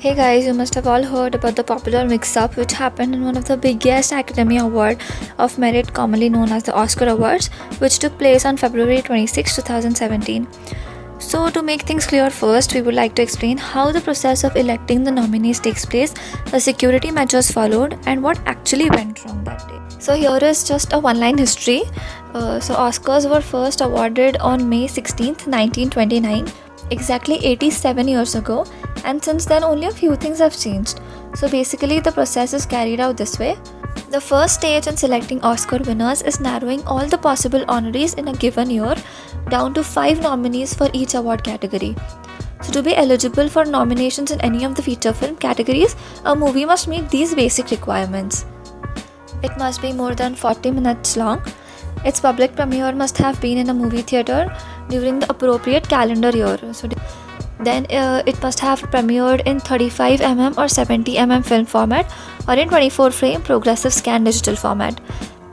Hey guys, you must have all heard about the popular mix-up which happened in one of the biggest Academy Award of Merit, commonly known as the Oscar Awards, which took place on February 26, 2017. So to make things clear first, we would like to explain how the process of electing the nominees takes place, the security measures followed, and what actually went wrong that day. So here is just a one-line history. Oscars were first awarded on May 16th, 1929, exactly 87 years ago, and since then only a few things have changed. So basically the process is carried out this way. The first stage in selecting Oscar winners is narrowing all the possible honorees in a given year down to 5 nominees for each award category. So to be eligible for nominations in any of the feature film categories, a movie must meet these basic requirements. It must be more than 40 minutes long. Its public premiere must have been in a movie theatre during the appropriate calendar year. Then it must have premiered in 35mm or 70mm film format or in 24-frame progressive scan digital format.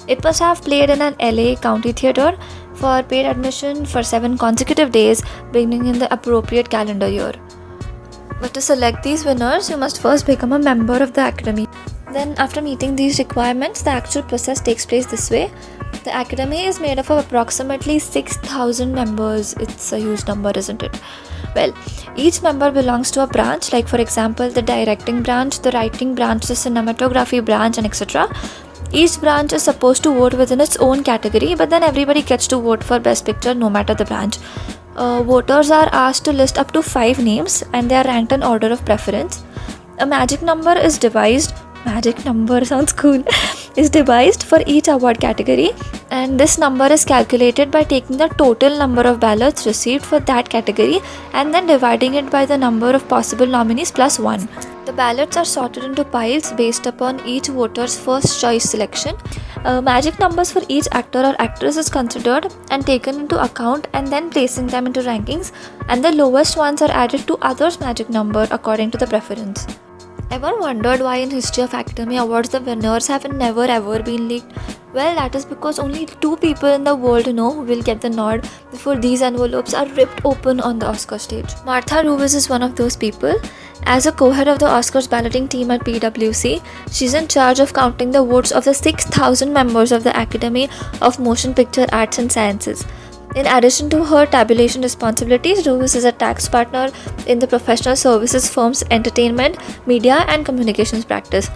It must have played in an LA County theatre for paid admission for 7 consecutive days beginning in the appropriate calendar year. But to select these winners, you must first become a member of the Academy. Then after meeting these requirements, the actual process takes place this way. The Academy is made up of approximately 6,000 members. It's a huge number, isn't it? Well, each member belongs to a branch, like for example the directing branch, the writing branch, the cinematography branch, and etc. Each branch is supposed to vote within its own category, but then everybody gets to vote for Best Picture no matter the branch. Voters are asked to list up to 5 names and they are ranked in order of preference. A magic number is devised. Magic number sounds cool. Is devised for each award category, and this number is calculated by taking the total number of ballots received for that category and then dividing it by the number of possible nominees plus 1. The ballots are sorted into piles based upon each voter's first choice selection. Magic numbers for each actor or actress is considered and taken into account, and then placing them into rankings, and the lowest ones are added to others' magic number according to the preference. Ever wondered why in history of Academy Awards the winners have never ever been leaked? Well, that is because only 2 people in the world know who will get the nod before these envelopes are ripped open on the Oscar stage. Martha Ruiz is one of those people. As a co-head of the Oscars balloting team at PwC, she's in charge of counting the votes of the 6,000 members of the Academy of Motion Picture Arts and Sciences. In addition to her tabulation responsibilities, Ruiz is a tax partner in the professional services firm's entertainment, media and communications practice.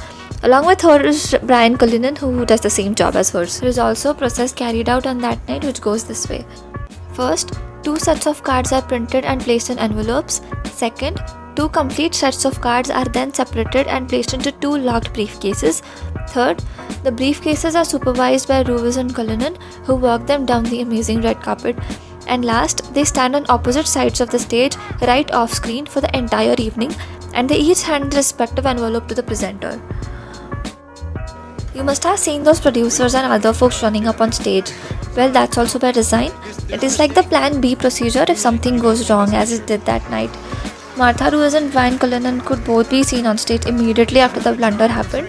Along with her is Brian Cullinan, who does the same job as hers. There is also a process carried out on that night which goes this way. First, 2 sets of cards are printed and placed in envelopes. Second, 2 complete sets of cards are then separated and placed into 2 locked briefcases. Third, the briefcases are supervised by Ruiz and Cullinan, who walk them down the amazing red carpet. And last, they stand on opposite sides of the stage, right off screen for the entire evening, and they each hand the respective envelope to the presenter. You must have seen those producers and other folks running up on stage. Well, that's also by design. It is like the plan B procedure if something goes wrong, as it did that night. Martha Ruiz and Brian Cullinan could both be seen on stage immediately after the blunder happened.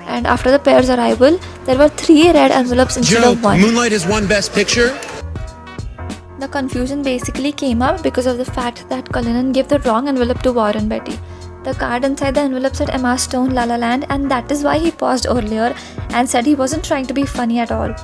And after the pair's arrival, there were 3 red envelopes instead of 1. Moonlight has won Best Picture. The confusion basically came up because of the fact that Cullinan gave the wrong envelope to Warren Beatty. The card inside the envelope said Emma Stone La La Land, and that is why he paused earlier and said he wasn't trying to be funny at all.